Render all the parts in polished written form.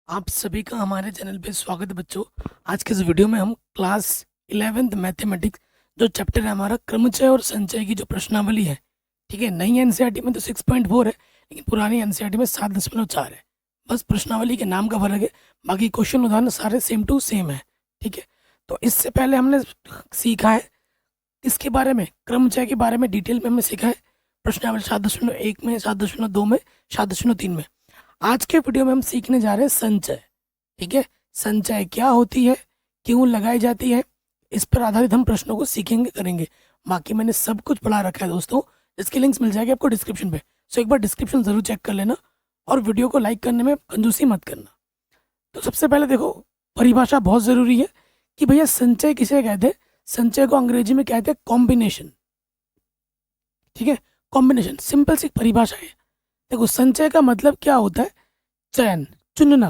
आप सभी का हमारे चैनल पे स्वागत है बच्चों। आज के इस वीडियो में हम क्लास 11th मैथमेटिक्स जो चैप्टर है हमारा क्रमचय और संचय की जो प्रश्नावली है, ठीक है। नई एनसीईआरटी में तो 6.4 है, लेकिन पुरानी एनसीईआरटी में 7.4 है। बस प्रश्नावली के नाम का फर्क है, बाकी क्वेश्चन उदाहरण सारे सेम टू सेम है, ठीक है। तो इससे पहले हमने सीखा है इसके बारे में, क्रमचय के बारे में डिटेल में हमने सीखा है प्रश्नावली 7.1 में, 7.2 में, 7.3 में। आज के वीडियो में हम सीखने जा रहे हैं संचय, ठीक है। संचय क्या होती है, क्यों लगाई जाती है, इस पर आधारित हम प्रश्नों को सीखेंगे करेंगे। बाकी मैंने सब कुछ पढ़ा रखा है दोस्तों, इसके लिंक्स मिल जाएंगे आपको डिस्क्रिप्शन पे। सो एक बार डिस्क्रिप्शन जरूर चेक कर लेना और वीडियो को लाइक करने में कंजूसी मत करना। तो सबसे पहले देखो, परिभाषा बहुत ज़रूरी है कि भैया संचय किसे कहते हैं। संचय को अंग्रेजी में कहते हैं कॉम्बिनेशन, ठीक है। कॉम्बिनेशन सिंपल सी परिभाषा है। देखो, संचय का मतलब क्या होता है, चयन, चुनना,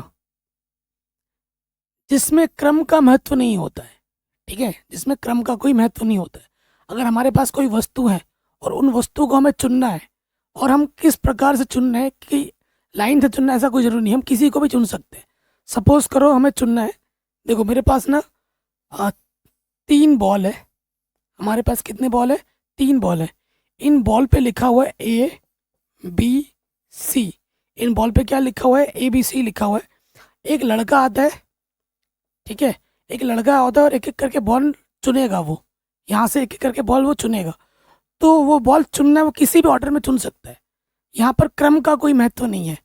जिसमें क्रम का महत्व नहीं होता है, ठीक है। जिसमें क्रम का कोई महत्व नहीं होता है। अगर हमारे पास कोई वस्तु है और उन वस्तुओं को हमें चुनना है, और हम किस प्रकार से चुन रहे हैं कि लाइन से चुनना है ऐसा कोई जरूरी नहीं, हम किसी को भी चुन सकते हैं। सपोज करो हमें चुनना है, देखो मेरे पास ना 3 बॉल है। हमारे पास कितने बॉल है, 3 बॉल है। इन बॉल पे लिखा हुआ है A B C. In ball पे क्या लिखा हुआ है, ए बी सी लिखा हुआ है। एक लड़का आता है, ठीक है। एक लड़का होता है और एक एक करके बॉल चुनेगा। वो यहाँ से एक एक करके बॉल वो चुनेगा, तो वो बॉल चुनना है, वो किसी भी ऑर्डर में चुन सकता है। यहाँ पर क्रम का कोई महत्व नहीं है।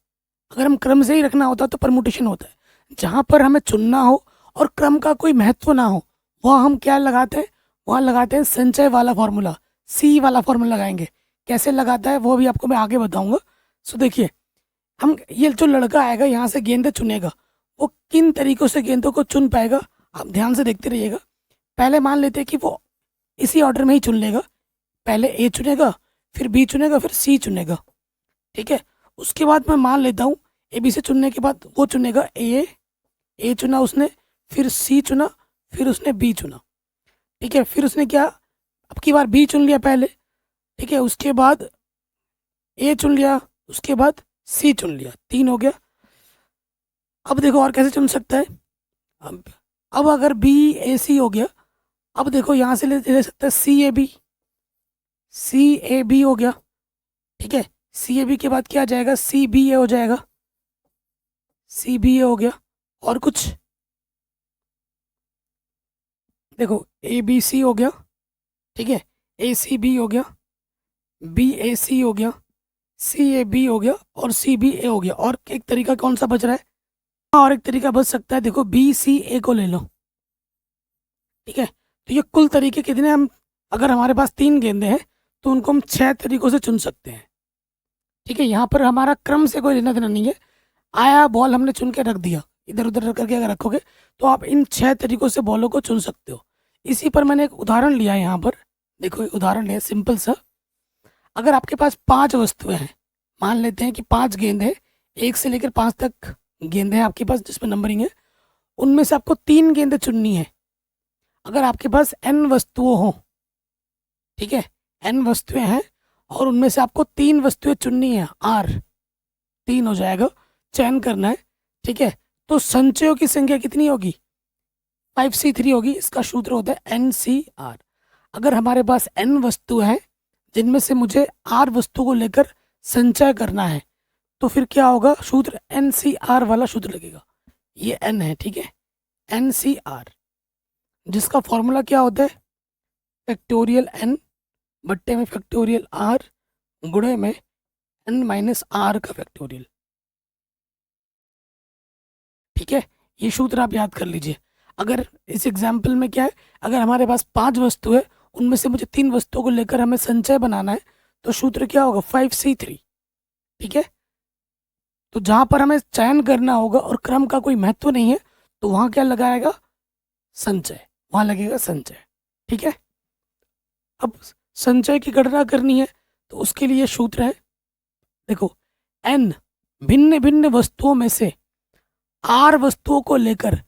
अगर हम क्रम से ही रखना होता तो परमुटेशन होता है। जहाँ पर हमें चुनना हो और क्रम का कोई महत्व ना हो, वहाँ हम क्या लगाते हैं, वहाँ लगाते हैं संचय वाला फॉर्मूला, सी वाला फॉर्मूला लगाएंगे। कैसे लगाता है वो भी आपको मैं आगे बताऊंगा। सो देखिए, हम ये जो लड़का आएगा यहाँ से गेंद चुनेगा, वो किन तरीकों से गेंदों को चुन पाएगा, आप ध्यान से देखते रहिएगा। पहले मान लेते हैं कि वो इसी ऑर्डर में ही चुन लेगा। पहले ए चुनेगा, फिर बी चुनेगा, फिर सी चुनेगा, ठीक है। उसके बाद मैं मान लेता हूँ ए बी से चुनने के बाद वो चुनेगा ए चुना उसने, फिर सी चुना, फिर उसने बी चुना, ठीक है। फिर उसने क्या, अब की बार बी चुन लिया पहले, ठीक है। उसके बाद ए चुन लिया, उसके बाद सी चुन लिया, 3 हो गया। अब देखो और कैसे चुन सकता है। अब अब अगर बी ए सी हो गया, अब देखो यहाँ से ले सकते हैं सी ए बी हो गया, ठीक है। सी ए बी के बाद क्या आ जाएगा, सी बी ए हो जाएगा, सी बी ए हो गया। और कुछ, देखो ए बी सी हो गया, ठीक है। ए सी बी हो गया, बी ए सी हो गया, सी ए बी हो गया, और सी बी ए हो गया। और एक तरीका कौन सा बच रहा है, हाँ, और एक तरीका बच सकता है, देखो बी सी ए को ले लो, ठीक है। तो ये कुल तरीके कितने, हम अगर हमारे पास 3 गेंदे हैं तो उनको हम 6 तरीकों से चुन सकते हैं, ठीक है। यहाँ पर हमारा क्रम से कोई लेना देना नहीं है। आया बॉल हमने चुन के रख दिया, इधर उधर करके अगर रखोगे तो आप इन 6 तरीकों से बॉलों को चुन सकते हो। इसी पर मैंने एक उदाहरण लिया है यहाँ पर, देखो एक उदाहरण है सिंपल सा। अगर आपके पास 5 वस्तुएं हैं, मान लेते हैं कि 5 गेंद है, 1 से लेकर 5 तक गेंद है आपके पास जिसमें नंबरिंग है। उनमें से आपको 3 गेंदें चुननी है। अगर आपके पास n वस्तुओं हो, ठीक है, n वस्तुएं हैं और उनमें से आपको 3 वस्तुएं चुननी है, r 3 हो जाएगा, चयन करना है, ठीक है। तो संचयों की संख्या कितनी होगी, 5c3 होगी। इसका सूत्र होता है NCR। अगर हमारे पास n वस्तु है जिनमें से मुझे r वस्तु को लेकर संचय करना है, तो फिर क्या होगा, सूत्र NCR वाला सूत्र लगेगा। ये n है, ठीक है, NCR, जिसका फॉर्मूला क्या होता है, फैक्टोरियल n बट्टे में फैक्टोरियल r गुणे में n माइनस r का फैक्टोरियल, ठीक है। ये सूत्र आप याद कर लीजिए। अगर इस एग्जाम्पल में क्या है, अगर हमारे पास 5 वस्तु है, उनमें से मुझे 3 वस्तुओं को लेकर हमें संचय बनाना है, तो सूत्र क्या होगा, 5c3, ठीक है। तो जहां पर हमें चयन करना होगा और क्रम का कोई महत्व नहीं है, तो वहां क्या लगाएगा, संचय, वहां लगेगा संचय, ठीक है। अब संचय की गणना करनी है तो उसके लिए सूत्र है, देखो n भिन्न भिन्न वस्तुओं में से r वस्तुओं को लेकर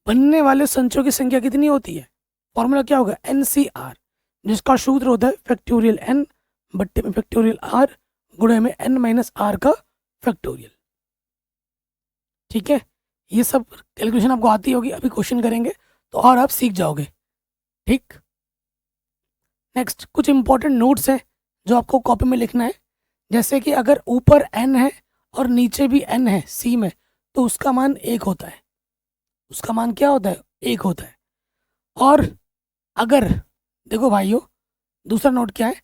बनने वाले संचयों की संख्या कितनी होती है, फॉर्मूला क्या होगा, NCR, जिसका सूत्र होता है फैक्टोरियल n बट्टे में फैक्टोरियल r गुणे में n माइनस r का फैक्टोरियल, ठीक है। ये सब कैलकुलेशन आपको आती होगी, अभी क्वेश्चन करेंगे तो और आप सीख जाओगे। ठीक, नेक्स्ट कुछ इंपॉर्टेंट नोट्स हैं जो आपको कॉपी में लिखना है। जैसे कि अगर ऊपर n है और नीचे भी n है सी में, तो उसका मान 1 होता है। उसका मान क्या होता है? 1 होता है। और अगर देखो भाइयों, दूसरा नोट क्या है,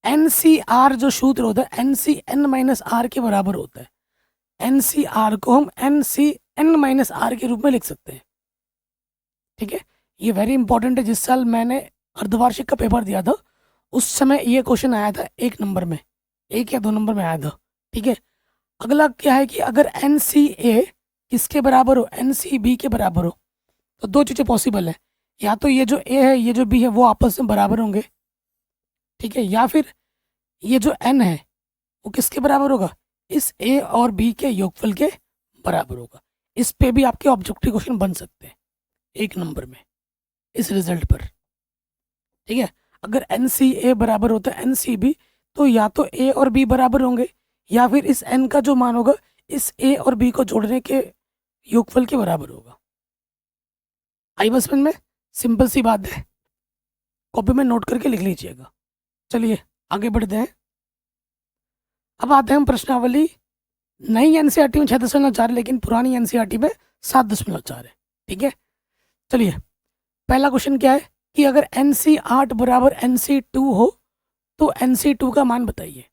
एन सी आर जो सूत्र होता है N C N minus R के बराबर होता है। एन सी आर को हम N C N minus R के रूप में लिख सकते हैं। ठीक है, ये वेरी इंपॉर्टेंट है। जिस साल मैंने अर्धवार्षिक का पेपर दिया था उस समय ये क्वेश्चन आया था 1 नंबर में, 1 या 2 नंबर में आया था। ठीक है, अगला क्या है कि अगर एन सी ए किसके बराबर हो, एन सी बी के बराबर हो, तो दो चीज़ें पॉसिबल है। या तो ये जो ए है ये जो बी है वो आपस में बराबर होंगे, ठीक है, या फिर ये जो एन है वो किसके बराबर होगा, इस ए और बी के योगफल के बराबर होगा। इस पे भी आपके ऑब्जेक्टिव क्वेश्चन बन सकते हैं 1 नंबर में इस रिजल्ट पर। ठीक है, अगर एन सी ए बराबर होता है एन सी बी, तो या तो ए और बी बराबर होंगे या फिर इस एन का जो मान होगा इस ए और बी को जोड़ने के योगफल के बराबर होगा। आई बस में सिंपल सी बात है, कॉपी में नोट करके लिख लीजिएगा। चलिए आगे बढ़ते हैं। अब आते हैं हम प्रश्नावली। नई एनसीईआरटी में 6.4 लेकिन पुरानी एनसीईआरटी में 7.4 है। ठीक है, चलिए पहला क्वेश्चन क्या है कि अगर NC8 बराबर NC2 हो तो NC2 का मान बताइए।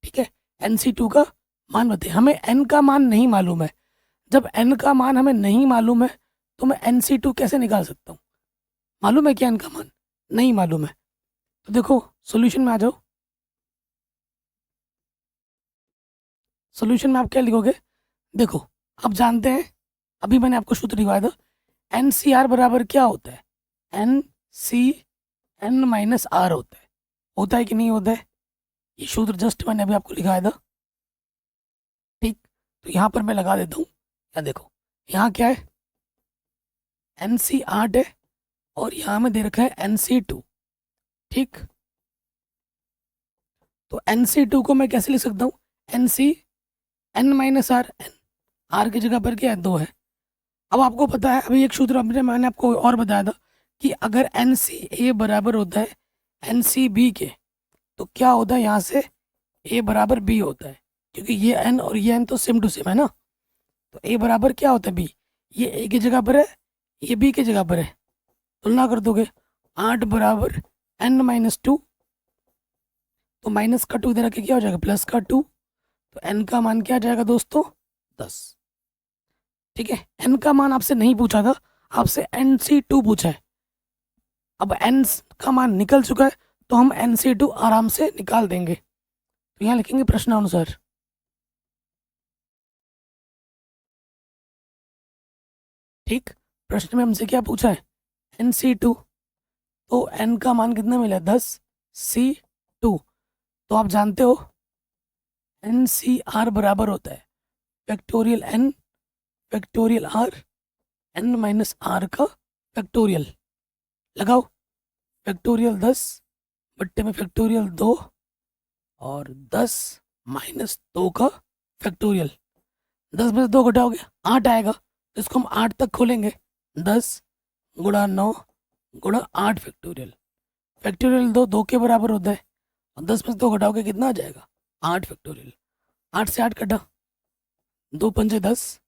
ठीक है, NC2 का मान बताइए। हमें n का मान नहीं मालूम है। जब n का मान हमें नहीं मालूम है तो मैं NC2 कैसे निकाल सकता हूँ? मालूम है क्या n का मान? नहीं मालूम है। तो देखो सॉल्यूशन में आ जाओ। सॉल्यूशन में आप क्या लिखोगे? देखो आप जानते हैं, अभी मैंने आपको सूत्र लिखवाया था, NCR बराबर क्या होता है? NCN माइनस आर होता है कि नहीं होता है? ये सूत्र जस्ट मैंने अभी आपको लिखाया था। ठीक, तो यहाँ पर मैं लगा देता हूँ। या देखो यहाँ क्या है, NC8 है और यहाँ में दे रखा है NC2। ठीक, तो NC2 को मैं कैसे लिख सकता हूँ? NCN माइनस आर, आर की जगह पर क्या है? 2 है। अब आपको पता है, अभी एक सूत्र मैंने आपको और बताया था कि अगर NCA बराबर होता है NCB के, तो क्या होता है यहाँ से A बराबर B होता है, क्योंकि ये N और ये N तो सेम टू सेम है ना। तो A बराबर क्या होता है? B। ये A की जगह पर है, ये B की जगह पर है, तुलना कर दोगे। 8 बराबर N माइनस 2, तो माइनस का 2 इधर आके क्या हो जाएगा? प्लस का 2। तो N का मान क्या आ जाएगा दोस्तों? 10। ठीक है, N का मान आपसे नहीं पूछा था, आपसे NC2 पूछा है। अब N का मान निकल चुका है तो हम NC2 आराम से निकाल देंगे। तो यहाँ लिखेंगे प्रश्नानुसार। ठीक, प्रश्न में हमसे क्या पूछा है? NC2, तो N का मान कितना मिला? 10 C2। तो आप जानते हो NCR बराबर होता है factorial N factorial R, N minus R का फैक्टोरियल। लगाओ, फैक्टोरियल 10 बट्टे में फैक्टोरियल 2 और 10 माइनस 2 का फैक्टोरियल। 10 में से 2 घटाओगे 8 आएगा, तो इसको हम 8 तक खोलेंगे। 10 गुणा 9 गुणा 8 फैक्टोरियल। फैक्टोरियल 2 के बराबर होता है और 10 में से 2 घटाओगे कितना आ जाएगा? 8 फैक्टोरियल। 8 से 8 कटा, 2 पंजे 10,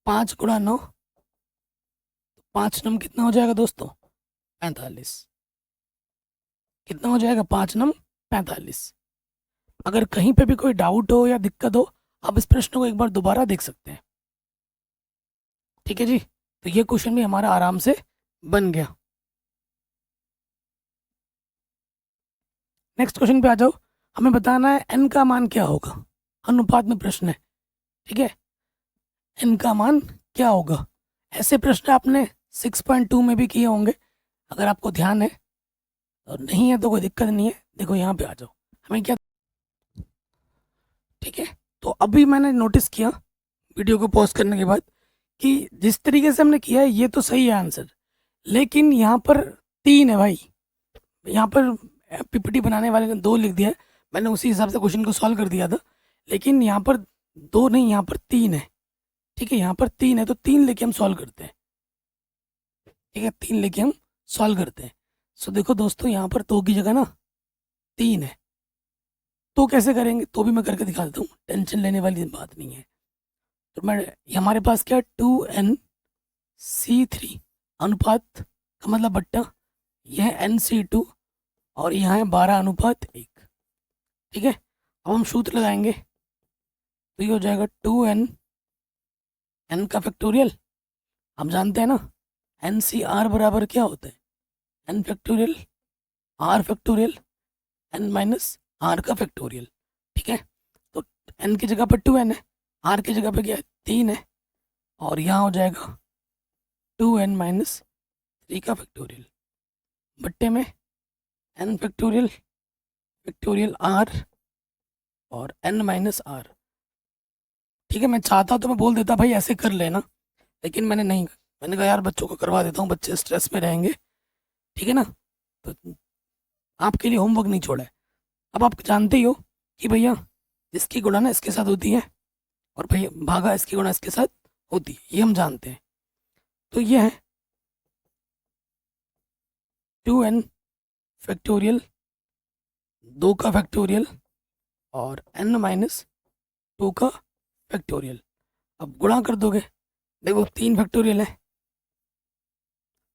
5 गुणा 9, 5 नम कितना हो जाएगा दोस्तों? 45। कितना हो जाएगा? 5 नम 45। अगर कहीं पे भी कोई डाउट हो या दिक्कत हो, आप इस प्रश्न को एक बार दोबारा देख सकते हैं। ठीक है जी, तो ये क्वेश्चन भी हमारा आराम से बन गया। नेक्स्ट क्वेश्चन पे आ जाओ। हमें बताना है n का मान क्या होगा। अनुपात में प्रश्न है। ठीक है, n का मान क्या होगा? ऐसे प्रश्न आपने 6.2 में भी किए होंगे, अगर आपको ध्यान है, और नहीं है तो कोई दिक्कत नहीं है। देखो यहाँ पे आ जाओ, हमें क्या, ठीक है, तो अभी मैंने नोटिस किया वीडियो को पॉज करने के बाद कि जिस तरीके से हमने किया है ये तो सही है आंसर, लेकिन यहाँ पर 3 है भाई। यहाँ पर पीपीटी बनाने वाले ने 2 लिख दिया है, मैंने उसी हिसाब से क्वेश्चन को सॉल्व कर दिया था, लेकिन यहाँ पर 2 नहीं, यहाँ पर 3 है। ठीक है, यहाँ पर 3 है तो 3 लेके हम सॉल्व करते हैं। ठीक है, 3 लेके हम सॉल्व करते हैं। सो देखो दोस्तों, यहाँ पर 2 की जगह ना 3 है, तो कैसे करेंगे तो भी मैं करके दिखा देता हूँ, टेंशन लेने वाली बात नहीं है। तो मैं, हमारे पास क्या, 2n c3 अनुपात का मतलब बट्टा, यह है nc2 और यहाँ है 12:1। ठीक है, अब हम सूत्र लगाएंगे तो ये हो जाएगा 2n, n का फैक्टोरियल, हम जानते हैं ना एन सी आर बराबर क्या होता है, n factorial r factorial n minus R का फैक्टोरियल। ठीक है, तो n की जगह पर 2n है, r की जगह पर क्या है, 3 है, और यहाँ हो जाएगा 2n माइनस 3 का फैक्टोरियल बट्टे में n फैक्टोरियल फैक्टोरियल r और n माइनस आर। ठीक है, मैं चाहता तो मैं बोल देता भाई ऐसे कर लेना, लेकिन मैंने नहीं, मैंने कहा यार बच्चों को करवा देता हूँ, बच्चे स्ट्रेस में रहेंगे। ठीक है ना, तो आपके लिए होमवर्क नहीं छोड़ा है। अब आप जानते ही हो कि भैया इसकी गुणा ना इसके साथ होती है और भैया भागा इसकी गुणा इसके साथ होती है, ये हम जानते हैं। तो ये है 2n फैक्टोरियल 2 का फैक्टोरियल और n माइनस 2 का फैक्टोरियल। अब गुणा कर दोगे, देखो 3 फैक्टोरियल है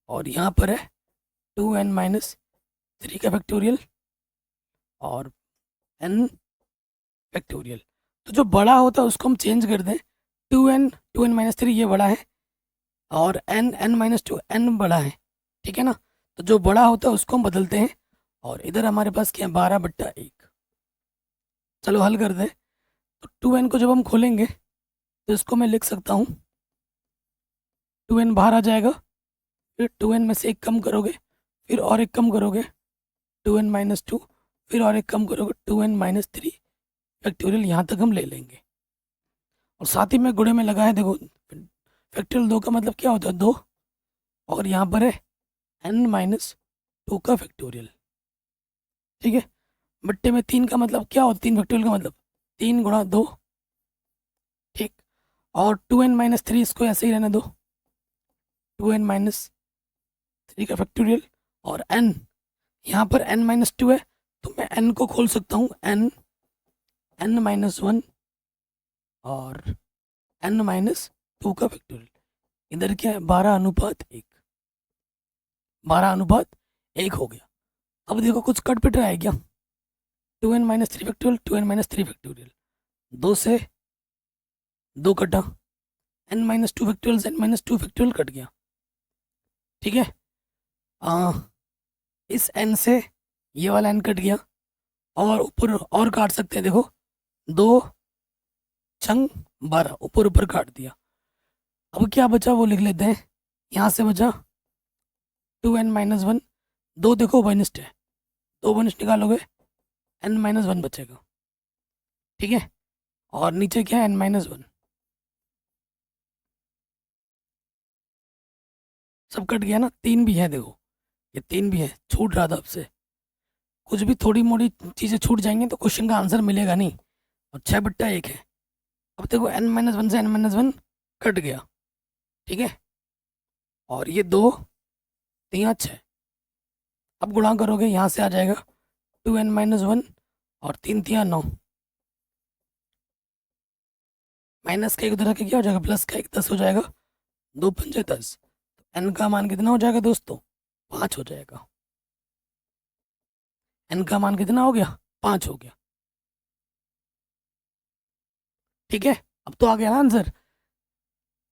और यहाँ पर है 2n माइनस 3 का फैक्टोरियल और n फैक्टोरियल। तो जो बड़ा होता है उसको हम चेंज कर दें, 2n माइनस 3 ये बड़ा है और n माइनस 2 n बड़ा है। ठीक है ना, तो जो बड़ा होता है उसको हम बदलते हैं और इधर हमारे पास क्या है, 12/1। चलो हल कर दें, तो 2n को जब हम खोलेंगे तो इसको मैं लिख सकता हूँ, 2n बाहर आ जाएगा, फिर 2n में से एक कम करोगे, फिर और एक कम करोगे 2n माइनस 2, फिर और एक कम करोगे 2n माइनस 3 फैक्टोरियल, यहाँ तक हम ले लेंगे। और साथ ही में गुणे में लगा है, देखो फैक्टोरियल 2 का मतलब क्या होता है, 2, और यहाँ पर है n माइनस 2 का फैक्टोरियल। ठीक है, बट्टे में 3 का मतलब क्या होता है, 3 फैक्टोरियल का मतलब 3 गुणा 2। ठीक, और 2n माइनस 3 इसको ऐसे ही रहने दो, 2n माइनस 3 का फैक्टोरियल और n, यहाँ पर n माइनस 2 है तो मैं n को खोल सकता हूँ, n माइनस 1 और n माइनस 2 का फैक्टोरियल। इधर क्या है, 12:1, 12:1 हो गया। अब देखो कुछ कट पिट रहा है क्या, 2n minus 3 factorial, 2n minus 3 factorial, 2 से 2 कटा, n माइनस 2 फैक्टोरियल से n माइनस 2 फैक्टोरियल कट गया। ठीक है, आ, इस n से ये वाला n कट गया और ऊपर और काट सकते हैं, देखो 2 छंग 12, ऊपर ऊपर काट दिया। अब क्या बचा वो लिख लेते हैं, यहाँ से बचा 2n माइनस 1, 2 देखो वनिष्ठ है, 2 वनिष्ठ निकालोगे n माइनस 1 बचेगा। ठीक है, और नीचे क्या है, n माइनस 1, सब कट गया ना, 3 भी है, देखो ये 3 भी है, छूट रहा था आपसे, कुछ भी थोड़ी मोड़ी चीज़ें छूट जाएंगी तो क्वेश्चन का आंसर मिलेगा नहीं। और 6/1 है। अब देखो n माइनस 1 से n माइनस 1 कट गया। ठीक है, और ये 2 3 6, अब गुणा करोगे यहाँ से आ जाएगा 2n माइनस 1 और 3 3 9, माइनस का एक उधर के क्या हो जाएगा, प्लस का एक 10 हो जाएगा, 2 पंजे 10, n का मान कितना हो जाएगा दोस्तों, 5 हो जाएगा। n का मान कितना हो गया, 5 हो गया। ठीक है, अब तो आ गया ना आंसर,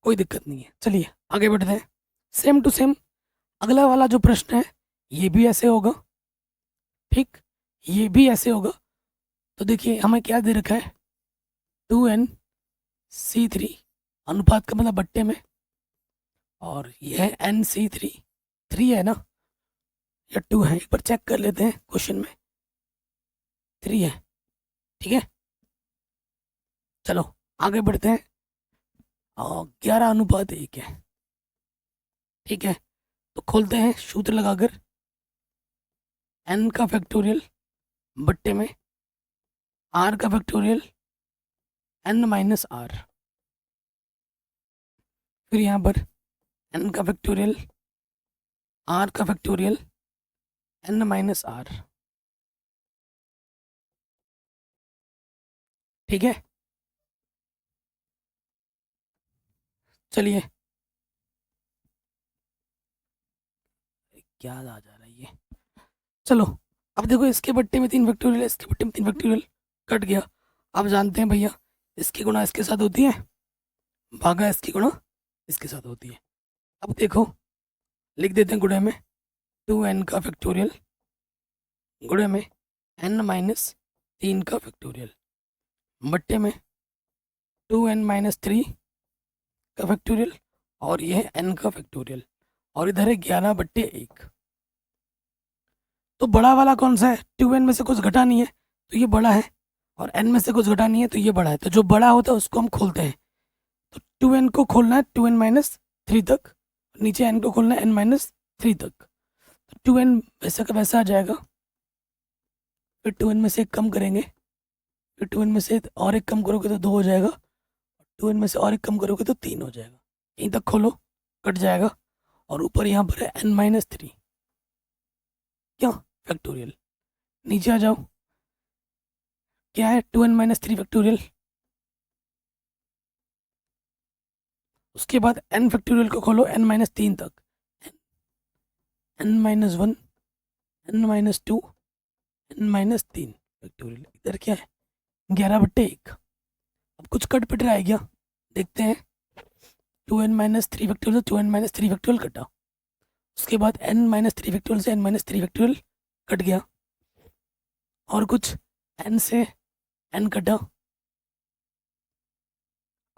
कोई दिक्कत नहीं है। चलिए आगे बढ़ते हैं, सेम टू सेम अगला वाला जो प्रश्न है ये भी ऐसे होगा। ठीक, ये भी ऐसे होगा। तो देखिए हमें क्या दे रखा है, 2n c3 अनुपात का मतलब बट्टे में, और ये है nc3, 3 है ना या 2 है, एक बार चेक कर लेते हैं क्वेश्चन में, 3 है। ठीक है, चलो आगे बढ़ते हैं, और 11:1 है। ठीक है, तो खोलते हैं सूत्र लगाकर, n का फैक्टोरियल बट्टे में r का फैक्टोरियल n माइनस आर। फिर यहाँ पर n का फैक्टोरियल, r का फैक्टोरियल, n माइनस r। ठीक है, चलिए क्या आ जा रहा है ये। चलो अब देखो, इसके बट्टे में 3 फैक्टोरियल है, इसके बट्टे में 3 फैक्टोरियल, कट गया। अब जानते हैं भैया, इसकी गुणा इसके साथ होती है, भागा इसकी गुणा इसके साथ होती है। अब देखो, लिख देते हैं गुणे में 2n का फैक्टोरियल, गुणे में n माइनस 3 का फैक्टोरियल, बट्टे में 2n माइनस 3 का फैक्टोरियल, और ये है n का फैक्टोरियल, और इधर है 11 बट्टे 1। तो बड़ा वाला कौन सा है? 2n में से कुछ घटा नहीं है तो ये बड़ा है, और n में से कुछ घटा नहीं है तो ये बड़ा है। तो जो बड़ा होता है उसको हम खोलते हैं। तो 2n को खोलना है 2n माइनस 3 तक, नीचे n को खोलना है n माइनस 3 तक। तो 2n वैसा का वैसा आ जाएगा, फिर 2n में से एक कम करेंगे, फिर 2n में से और एक कम करोगे तो 2 हो जाएगा, 2n में से और एक कम करोगे तो 3 हो जाएगा। यहीं तक खोलो, कट जाएगा, और ऊपर यहाँ पर है n माइनस 3, क्या फैक्टोरियल। नीचे आ जाओ, क्या है 2n माइनस 3 फैक्टोरियल, उसके बाद n फैक्टोरियल को खोलो n माइनस 3 तक, n minus 1, n minus 2, n minus 3 factorial. इधर क्या है 11 बट्टे 1। अब कुछ कट पिट रहा है क्या, देखते हैं। 2n माइनस 3 फैक्टोरियल से 2n माइनस 3 फैक्टोरियल कटा, उसके बाद n माइनस 3 फैक्टोरियल से n माइनस 3 फैक्टोरियल कट गया, और कुछ n से n कटा।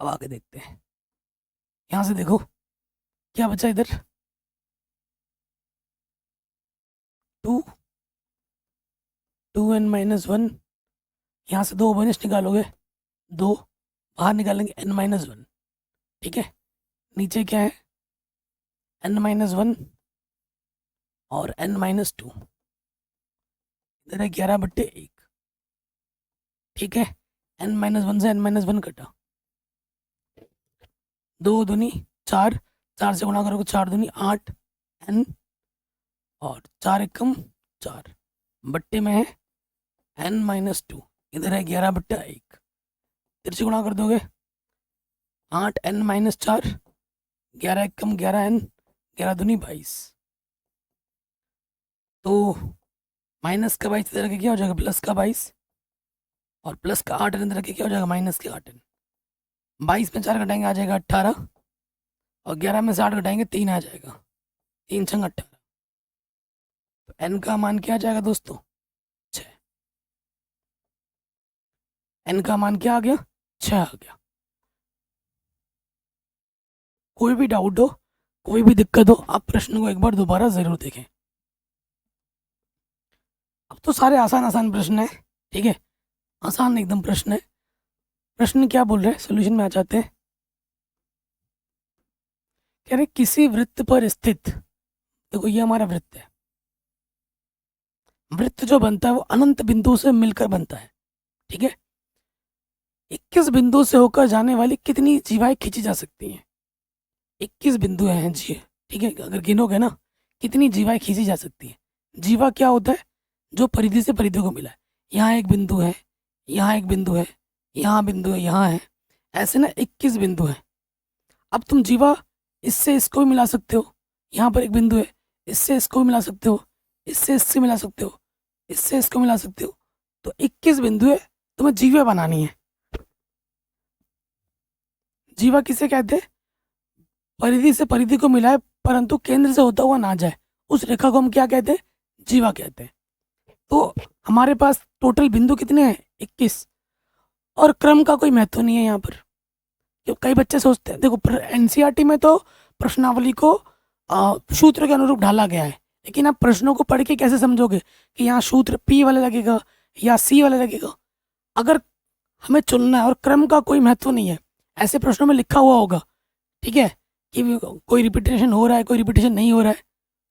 अब आगे देखते हैं, यहाँ से देखो क्या बचा इधर, 2, 2n माइनस 1, यहाँ से 2 माइनस निकालोगे 2, बाहर निकालेंगे n माइनस 1। ठीक है, नीचे क्या है n माइनस 1 और n माइनस 2, इधर है 11 बट्टे 1। ठीक है, n माइनस 1 से n माइनस 1 कटा, 2 दूनी 4, 4 से गुणा करोगे 4 दूनी 8 n, और 4 एकम 4, बट्टे में है n माइनस 2, इधर है 11 बट्टा 1। फिर से गुणा कर दोगे 8 n माइनस 4, 11 एकम 11 n, 11 दूनी 22। तो माइनस का 22 इधर के क्या हो जाएगा प्लस का 22, और प्लस का 8 अंदर के क्या हो जाएगा माइनस के 8। 22 में 4 घटाएंगे आ जाएगा 18, और 11 में से 8 घटाएंगे 3 आ जाएगा, 3 छंग 18। तो n का मान क्या आ जाएगा दोस्तों 6। n का मान क्या आ गया 6 आ गया। कोई भी डाउट हो, कोई भी दिक्कत हो, आप प्रश्न को एक बार दोबारा जरूर देखें। अब तो सारे आसान आसान प्रश्न है, ठीक है, आसान एकदम प्रश्न है। प्रश्न क्या बोल रहे हैं, सोल्यूशन में आ जाते हैं। कह रहे किसी वृत्त पर स्थित, देखो ये हमारा वृत्त है, वृत्त जो बनता है वो अनंत बिंदु से मिलकर बनता है। ठीक है, 21 बिंदु से होकर जाने वाली कितनी जीवाएं खींची जा सकती हैं? 21 बिंदु हैं जी, ठीक है, अगर गिनोगे ना कितनी जीवाएं खींची जा सकती है। जीवा क्या होता है, जो परिधि से परिधि को मिला है। यहाँ एक बिंदु है, यहाँ एक बिंदु है, यहाँ बिंदु है, यहाँ है, ऐसे ना 21 बिंदु है। अब तुम जीवा इससे इसको भी मिला सकते हो, यहाँ पर एक बिंदु है, इससे इसको भी मिला सकते हो, इससे इससे मिला सकते हो, इससे इसको मिला सकते हो। तो 21 बिंदु है, तुम्हें जीवा बनानी है। जीवा किसे कहते हैं? परिधि से परिधि को मिलाए परंतु केंद्र से होता हुआ ना जाए, उस रेखा को हम क्या कहते हैं? जीवा कहते हैं। तो हमारे पास टोटल बिंदु कितने हैं? 21। और क्रम का कोई महत्व नहीं है यहाँ पर। क्यों कई बच्चे सोचते हैं, देखो एनसीईआरटी में तो प्रश्नावली को सूत्र के अनुरूप ढाला गया है, लेकिन आप प्रश्नों को पढ़ के कैसे समझोगे कि यहाँ सूत्र पी वाला लगेगा या सी वाला लगेगा? अगर हमें चुनना है और क्रम का कोई महत्व नहीं है, ऐसे प्रश्नों में लिखा हुआ होगा, ठीक है, कि कोई रिपीटेशन हो रहा है, कोई रिपीटेशन नहीं हो रहा है,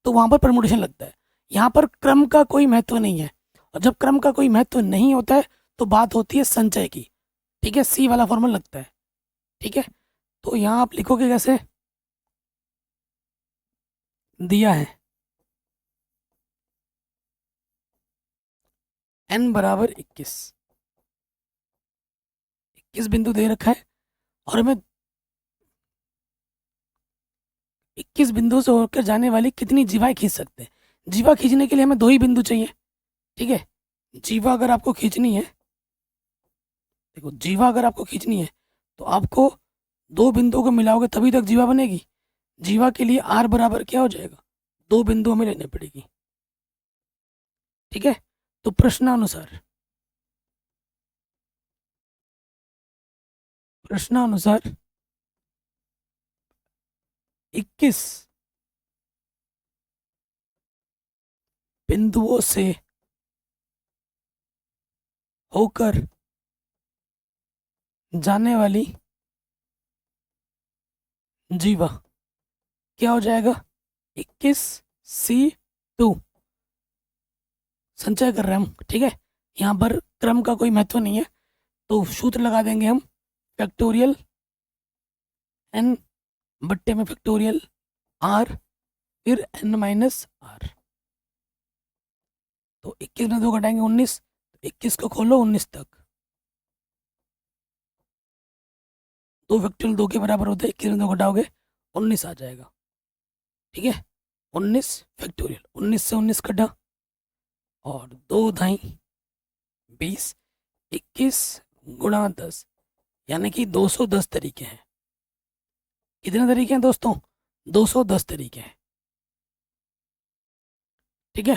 तो वहाँ पर परमुटेशन लगता है। यहाँ पर क्रम का कोई महत्व नहीं है, और जब क्रम का कोई महत्व नहीं होता है तो बात होती है संचय की। ठीक है, सी वाला फॉर्मूला लगता है। ठीक है, तो यहाँ आप लिखोगे कैसे? दिया है n बराबर 21 बिंदु दे रखा है और हमें 21 बिंदु से होकर जाने वाली कितनी जीवाएं खींच सकते हैं। जीवा खींचने के लिए हमें 2 ही बिंदु चाहिए, ठीक है। जीवा अगर आपको खींचनी है, देखो जीवा अगर आपको खींचनी है तो आपको 2 बिंदुओं को मिलाओगे तभी तक जीवा बनेगी। जीवा के लिए r बराबर क्या हो जाएगा, 2 बिंदु हमें लेने पड़ेगी, ठीक है। तो प्रश्नानुसार 21 बिंदुओं से होकर जाने वाली जीवा क्या हो जाएगा, 21c2। संचय कर रहे हैं हम, ठीक है। यहाँ पर क्रम का कोई महत्व नहीं है, तो सूत्र लगा देंगे हम, फैक्टोरियल n बट्टे में फैक्टोरियल r, फिर n माइनस r। तो 21 में 2 घटाएंगे 19, 21 को खोलो 19 तक, 2 फैक्टोरियल 2 के बराबर होता है, 21 में 2 घटाओगे 19 आ जाएगा, ठीक है। 19 फैक्टोरियल, 19 से 19 कटा और 2 दाई 20, 21 गुणा 10 यानी कि 210 तरीके हैं। कितने तरीके हैं दोस्तों, 210 तरीके हैं, ठीक है।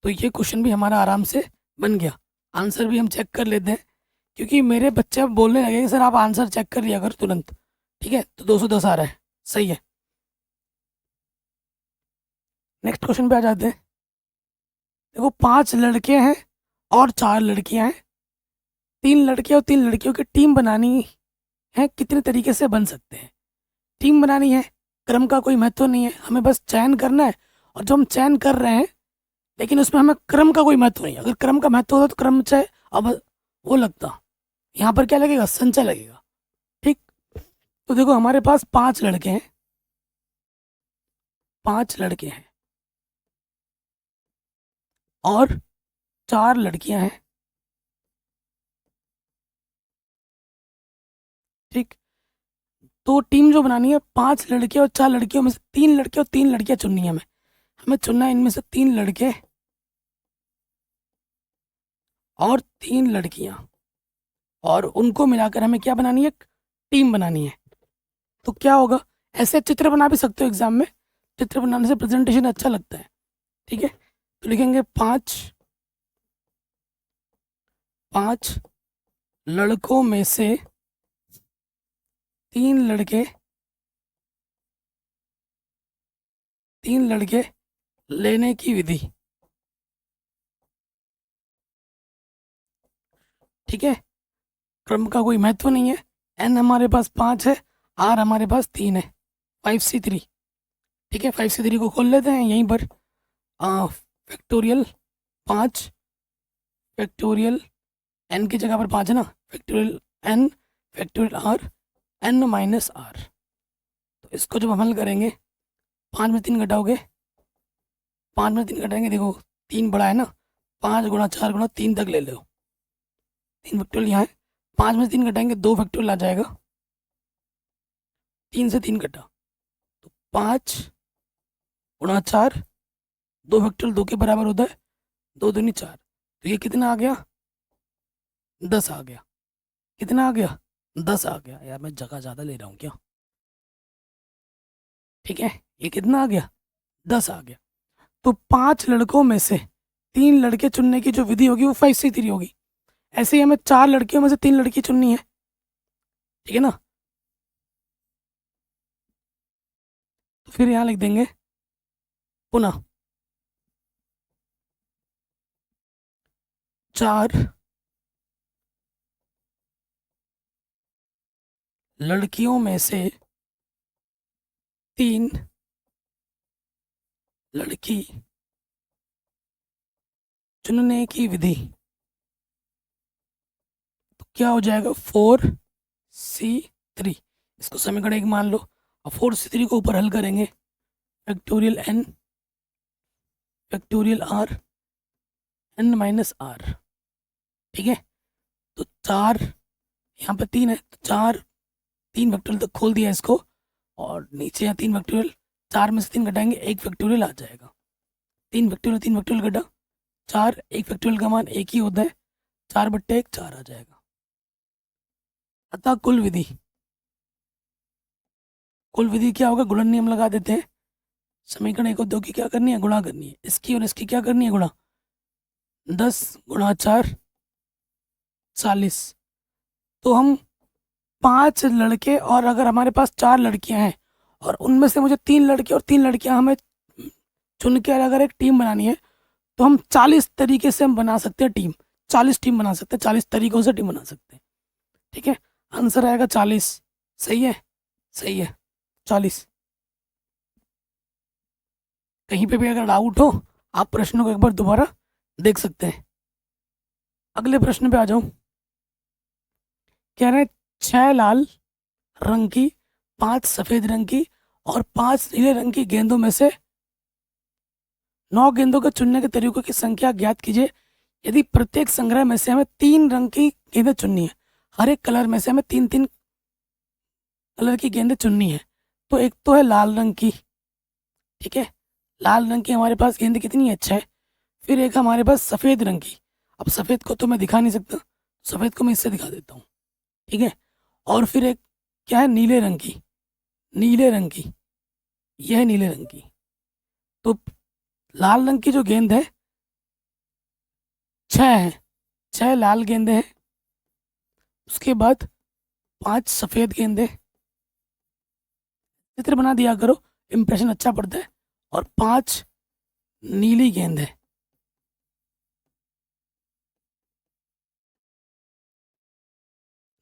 तो ये क्वेश्चन भी हमारा आराम से बन गया। आंसर भी हम चेक कर लेते हैं, क्योंकि मेरे बच्चे अब बोलने लगे कि सर आप आंसर चेक कर लिया कर तुरंत, ठीक है। तो 210 आ रहा है, सही है। नेक्स्ट क्वेश्चन पे आ जाते हैं। देखो 5 लड़के हैं और 4 लड़कियां हैं, 3 लड़के और 3 लड़कियों की टीम बनानी है, कितने तरीके से बन सकते हैं। टीम बनानी है, क्रम का कोई महत्व नहीं है, हमें बस चयन करना है। और जो हम चयन कर रहे हैं, लेकिन उसमें हमें क्रम का कोई महत्व नहीं है। अगर क्रम का महत्व होता तो क्रम चय अब वो लगता, यहाँ पर क्या लगेगा, संचय लगेगा, ठीक। तो देखो हमारे पास 5 लड़के हैं, 5 लड़के हैं और 4 लड़कियां हैं, ठीक। तो टीम जो बनानी है, 5 लड़के और 4 लड़कियों में से 3 लड़के और 3 लड़कियां चुननी है हमें। हमें चुनना है इनमें से 3 लड़के और 3 लड़कियां, और उनको मिलाकर हमें क्या बनानी है, एक टीम बनानी है। तो क्या होगा, ऐसे चित्र बना भी सकते हो एग्जाम में, चित्र बनाने से प्रेजेंटेशन अच्छा लगता है, ठीक है। तो लिखेंगे 5 लड़कों में से 3 लड़के लेने की विधि, ठीक है। क्रम का कोई महत्व नहीं है, n हमारे पास 5 है, r हमारे पास 3 है, 5c3, ठीक है। 5c3 को खोल लेते हैं यहीं पर, फैक्टोरियल 5 फैक्टोरियल n की जगह पर 5 है ना, factorial n factorial r n minus r। तो इसको जब हम हल करेंगे, 5 में 3 घटाओगे, 5 में 3 घटाएंगे, देखो 3 बड़ा है ना, 5 गुणा 4 गुणा 3 तक ले लो, 3 फैक्टोरियल यहाँ है। 5 में 3 घटाएंगे 2 फैक्टोरियल आ जाएगा, 3 से 3 घटा, तो 5 गुणा 4, 2 फैक्टोरियल 2 के बराबर होता है, 2 दूनी 4, तो ये कितना आ गया, 10 आ गया। कितना आ गया, 10 आ गया। यार मैं जगह ज़्यादा ले रहा हूँ क्या, ठीक है। ये कितना आ गया, 10 आ गया। तो 5 लड़कों में से 3 लड़के चुनने की जो विधि होगी वो 5c3 होगी। ऐसे ही हमें 4 लड़कियों में से 3 लड़की चुननी है, ठीक है ना। तो फिर यहाँ लिख देंगे पुनः 4 लड़कियों में से 3 लड़की चुनने की विधि, तो क्या हो जाएगा, 4c3। इसको समीकरण 1 मान लो, और 4c3 को ऊपर हल करेंगे, factorial n factorial R N minus R. ठीक है, तो 4 यहाँ पे 3 है, तो 4 3 फैक्टोरियल तक खोल दिया इसको, और नीचे यहाँ 3 फैक्टोरियल, 4 में से 3 घटाएंगे 1 फैक्टोरियल आ जाएगा। 3 फैक्टोरियल घटा 4, 1 फैक्टोरियल का मान 1 ही होता है, 4/1 4 आ जाएगा। अतः कुल विधि क्या होगा, गुणन नियम लगा देते हैं। समीकरण 1 और 2 की क्या करनी है, गुणा करनी है, इसकी और इसकी क्या करनी है, गुणा। 10 गुणा 4 40। तो हम 5 लड़के, और अगर हमारे पास 4 लड़कियां हैं और उनमें से मुझे 3 लड़के और 3 लड़कियां हमें चुन के अगर एक टीम बनानी है, तो हम 40 तरीके से हम बना सकते हैं टीम। 40 टीम बना सकते हैं, 40 तरीकों से टीम बना सकते हैं। ठीक है, आंसर आएगा 40। सही है, सही है, 40। कहीं पे भी अगर डाउट हो, आप प्रश्नों को एक बार दोबारा देख सकते हैं। अगले प्रश्न पे आ जाऊं। कह रहे हैं 6 लाल रंग की, 5 सफेद रंग की और 5 नीले रंग की गेंदों में से 9 गेंदों के चुनने के तरीकों की संख्या ज्ञात कीजिए। यदि प्रत्येक संग्रह में से हमें 3 रंग की गेंदें चुननी है, हर एक कलर में से हमें 3 कलर की गेंदें चुननी है, तो एक तो है लाल रंग की। ठीक है, लाल रंग की हमारे पास गेंद कितनी है, 6। फिर एक हमारे पास सफ़ेद रंग की। अब सफ़ेद को तो मैं दिखा नहीं सकता, सफ़ेद को मैं इससे दिखा देता हूँ। ठीक है, और फिर एक क्या है, नीले रंग की। नीले रंग की, यह है नीले रंग की। तो लाल रंग की जो गेंद है 6 है, 6 लाल गेंदें हैं। उसके बाद 5 सफ़ेद गेंदें, चित्र बना दिया करो, इम्प्रेशन अच्छा पड़ता है। और 5 नीली गेंद है।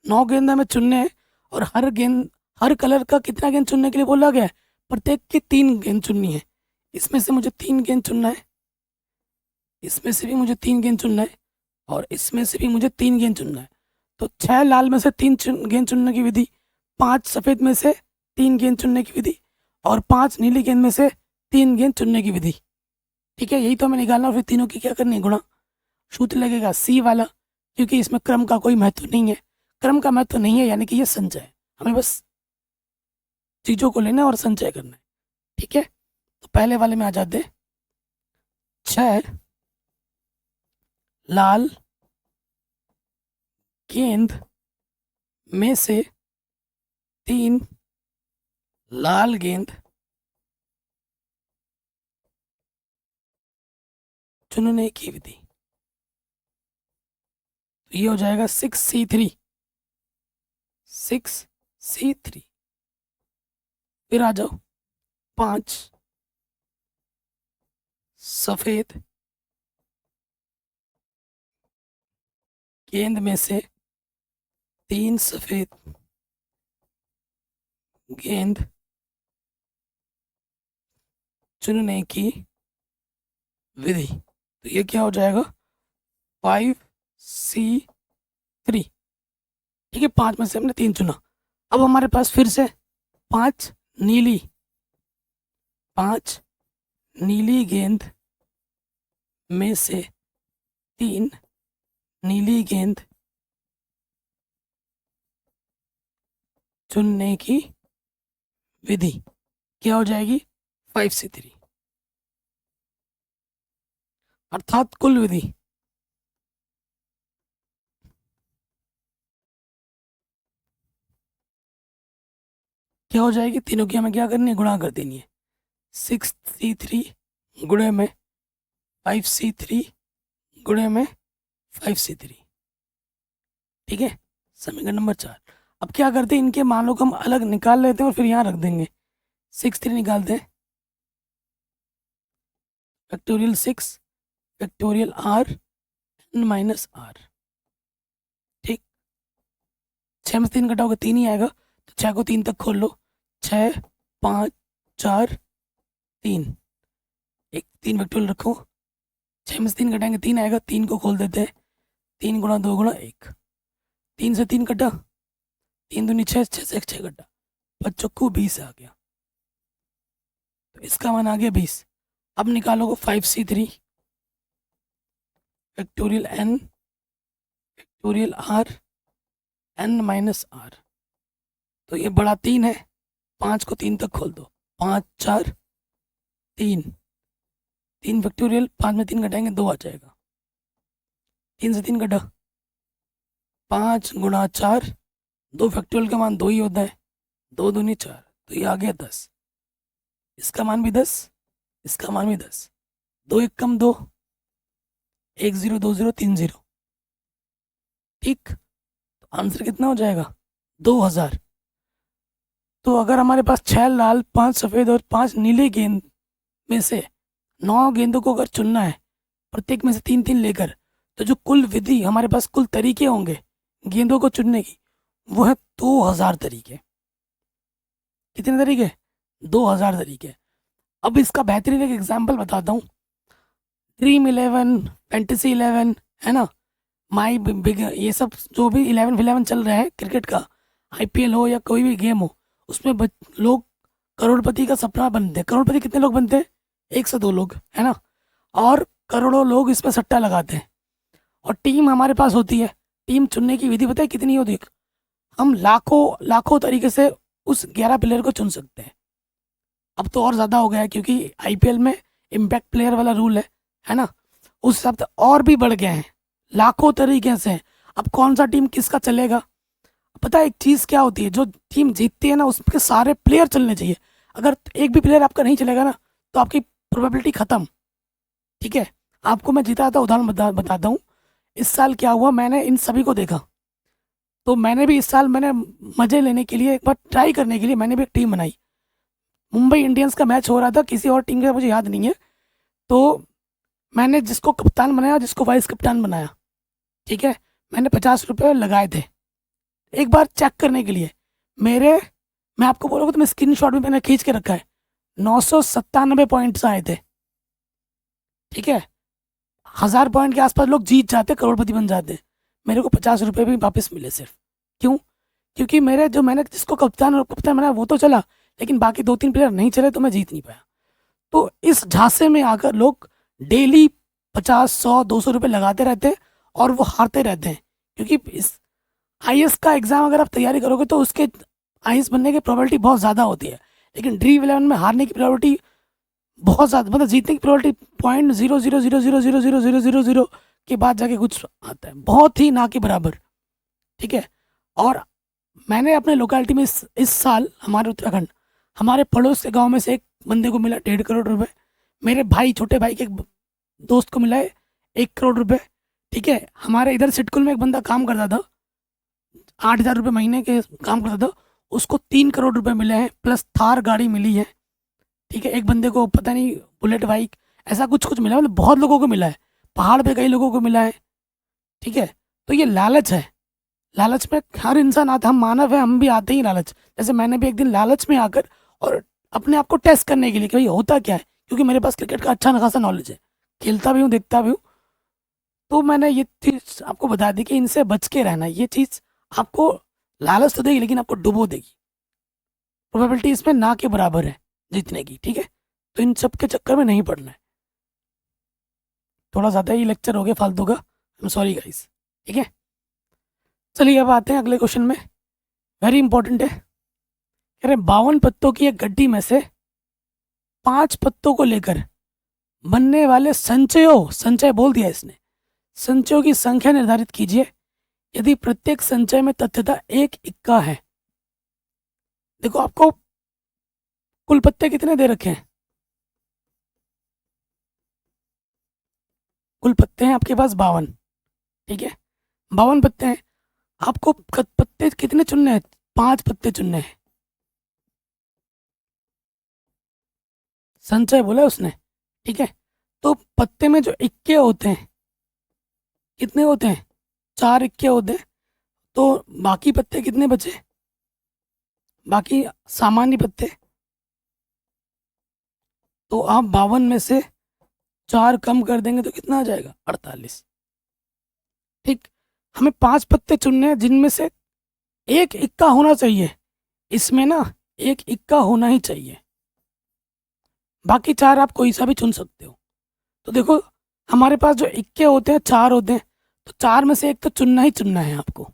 9 गेंद हमें चुनने हैं, और हर कलर का कितना गेंद चुनने के लिए बोला गया है, प्रत्येक की 3 गेंद चुननी है। इसमें से मुझे 3 गेंद चुनना है, इसमें से भी मुझे 3 गेंद चुनना है, और इसमें से भी मुझे 3 गेंद चुनना है। तो 6 लाल में से 3 गेंद चुनने की विधि, 5 सफ़ेद में से 3 गेंद चुनने की विधि, और 5 नीली गेंद में से 3 गेंद चुनने की विधि। ठीक है, यही तो हमें निकालना, और फिर तीनों की क्या करनी है, गुणा। सूत्र लगेगा सी वाला, क्योंकि इसमें क्रम का कोई महत्व नहीं है। क्रम का महत्व नहीं है, यानी कि ये संचय है, हमें बस चीज़ों को लेना है और संचय करना है। ठीक है, तो पहले वाले में आ जाते हैं। 6 लाल गेंद में से 3 लाल गेंद चुनने की विधि। तो ये हो जाएगा 6C3, 6C3। फिर आ जाओ 5 सफेद गेंद में से 3 सफेद गेंद चुनने की विधि। तो ये क्या हो जाएगा, 5C3। ठीक है, 5 में से हमने 3 चुना। अब हमारे पास फिर से 5 नीली 5 नीली गेंद में से 3 नीली गेंद चुनने की विधि क्या हो जाएगी, 5C3, अर्थात कुल विधि। क्या हो जाएगी, तीनों की हमें क्या करनी है, गुणा कर देनी है। 6C3 गुणे में 5C3 गुणे में 5C3। ठीक है, समीकरण नंबर 4। अब क्या करते हैं, इनके मानों को हम अलग निकाल लेते हैं और फिर यहाँ रख देंगे। 6 3 निकालते हैं, factorial 6 factorial R n minus R। ठीक, 6 में से 3 घटाओगे 3 ही आएगा, तो 6 को 3 तक खोल लो। 6 5 4 3, एक 3 फैक्टोरियल रखो। 6 में से 3 घटाएंगे 3 आएगा, 3 को खोल देते हैं। 3 गुणा 2 गुणा 1, 3 से 3 कटा, 3 दूनी 6, 6 से 6 कटा, 5 चौको 20 आ गया। तो इसका मान आ गया 20। अब निकालोगे 5c3 factorial n factorial r n minus r। तो ये बड़ा 3 है, 5 को 3 तक खोल दो, 5 4 3, 3 फैक्टोरियल, 5 में 3 घटाएंगे 2 आ जाएगा, 3 से 3 घटा, 5 गुणा 4, 2 फैक्टोरियल का मान 2 ही होता है, 2 दूनी 4, तो ये आ गया 10। इसका मान भी 10, इसका मान भी 10, 2 1 कम 2, 1 0 2 0 3 0, ठीक। तो आंसर कितना हो जाएगा? 2000। तो अगर हमारे पास 6 लाल, 5 सफ़ेद और 5 नीले गेंद में से 9 गेंदों को अगर चुनना है, प्रत्येक में से 3 3 लेकर, तो जो कुल विधि हमारे पास, कुल तरीके होंगे गेंदों को चुनने की, वो है 2000 तरीके। कितने तरीके? 2000 तरीके। अब इसका बेहतरीन एक एग्जाम्पल बताता हूँ। ड्रीम 11, फैंटेसी 11, है ना, माई बिग, ये सब जो भी 11 चल रहा है क्रिकेट का, IPL हो या कोई भी गेम हो, उसमें लोग करोड़पति का सपना बनते हैं। करोड़पति कितने लोग बनते हैं? 1 से 2 लोग, है ना। और करोड़ों लोग इसमें सट्टा लगाते हैं। और टीम हमारे पास होती है। टीम चुनने की विधि पता है कितनी होती है? हम लाखों तरीके से उस 11 प्लेयर को चुन सकते हैं। अब तो और ज़्यादा हो गया है, क्योंकि IPL में इम्पैक्ट प्लेयर वाला रूल है ना, उस हिसाब से और भी बढ़ गए हैं, लाखों तरीके से। अब कौन सा टीम किसका चलेगा? पता है एक चीज़ क्या होती है, जो टीम जीतती है ना, उसके सारे प्लेयर चलने चाहिए। अगर एक भी प्लेयर आपका नहीं चलेगा ना, तो आपकी प्रोबेबिलिटी ख़त्म, ठीक है। आपको मैं जीता था उदाहरण बताता हूँ। इस साल क्या हुआ, मैंने इन सभी को देखा, तो मैंने भी इस साल, मैंने मज़े लेने के लिए, एक बार ट्राई करने के लिए, मैंने भी एक टीम बनाई। मुंबई इंडियंस का मैच हो रहा था, किसी और टीम का मुझे याद नहीं है, तो मैंने जिसको कप्तान बनाया, जिसको वाइस कप्तान बनाया, ठीक है, मैंने 50 रुपये लगाए थे एक बार चेक करने के लिए। मेरे, मैं आपको बोलूँगा तो मैं स्क्रीन शॉट भी मैंने खींच के रखा है, 997 पॉइंट्स आए थे, ठीक है। 1000 पॉइंट के आसपास लोग जीत जाते, करोड़पति बन जाते, मेरे को 50 रुपये भी वापस मिले सिर्फ। क्यों? क्योंकि मेरे जो, मैंने जिसको कप्तान बनाया वो तो चला, लेकिन बाकी 2 3 प्लेयर नहीं चले, तो मैं जीत नहीं पाया। तो इस झांसे में आकर लोग डेली 50 100 200 रुपये लगाते रहते हैं, और वो हारते रहते हैं। क्योंकि इस IAS का एग्ज़ाम अगर आप तैयारी करोगे, तो उसके IAS बनने की प्रोबेबिलिटी बहुत ज़्यादा होती है, लेकिन ड्रीम 11 में हारने की प्रोबेबिलिटी बहुत ज़्यादा, मतलब जीतने की प्रोबेबिलिटी 0.000000000 के बाद जाके कुछ आता है, बहुत ही ना के बराबर, ठीक है। और मैंने अपने लोकेलिटी में इस साल, हमारे उत्तराखंड, हमारे पड़ोस के गांव में से एक बंदे को मिला 1.5 करोड़ रुपए। मेरे भाई, छोटे भाई के एक दोस्त को मिला है 1 करोड़ रुपए, ठीक है। हमारे इधर सिटकुल में एक बंदा काम करता था, 8000 रुपये महीने के काम करता था, उसको 3 करोड़ रुपए मिले हैं, प्लस थार गाड़ी मिली है, ठीक है। एक बंदे को पता नहीं बुलेट बाइक, ऐसा कुछ कुछ मिला है, मतलब बहुत लोगों को मिला है, पहाड़ पे कई लोगों को मिला है, ठीक है। तो ये लालच है। लालच में हर इंसान आता, हम मानव है, हम भी आते ही लालच। जैसे मैंने भी एक दिन लालच में आकर, और अपने आप को टेस्ट करने के लिए कि भाई होता क्या है, क्योंकि मेरे पास क्रिकेट का अच्छा खासा नॉलेज है, खेलता भी हूँ, देखता भी हूँ, तो मैंने ये चीज़ आपको बता दी कि इनसे बच के रहना। ये चीज़ आपको लालच तो देगी, लेकिन आपको डुबो देगी। प्रोबेबिलिटी इसमें ना के बराबर है जीतने की, ठीक है। तो इन सब के चक्कर में नहीं पड़ना है। थोड़ा ज़्यादा ही लेक्चर हो गया फालतू का, आई एम सॉरी गाइस, ठीक है। चलिए अब आते हैं अगले क्वेश्चन में, वेरी इंपॉर्टेंट है। कह रहे 52 पत्तों की एक गड्डी में से 5 पत्तों को लेकर बनने वाले संचयों, संचय बोल दिया इसने, संचयों की संख्या निर्धारित कीजिए यदि प्रत्येक संचय में तथ्यता एक इक्का है। देखो आपको कुल पत्ते कितने दे रखे हैं? कुल पत्ते हैं आपके पास 52, ठीक है, 52 पत्ते हैं। आपको पत्ते कितने चुनने हैं? 5 पत्ते चुनने हैं। संचय बोला उसने, ठीक है। तो पत्ते में जो इक्के होते हैं, कितने होते हैं? 4 इक्के होते हैं। तो बाकी पत्ते कितने बचे? बाकी सामान्य पत्ते, तो आप 52 में से 4 कम कर देंगे तो कितना आ जाएगा? 48, ठीक। हमें 5 पत्ते चुनने हैं जिनमें से एक इक्का होना चाहिए, इसमें ना एक इक्का होना ही चाहिए। बाकी 4 आप कोई सा भी चुन सकते हो। तो देखो हमारे पास जो इक्के होते हैं 4 होते हैं, तो 4 में से एक तो चुनना ही चुनना है आपको।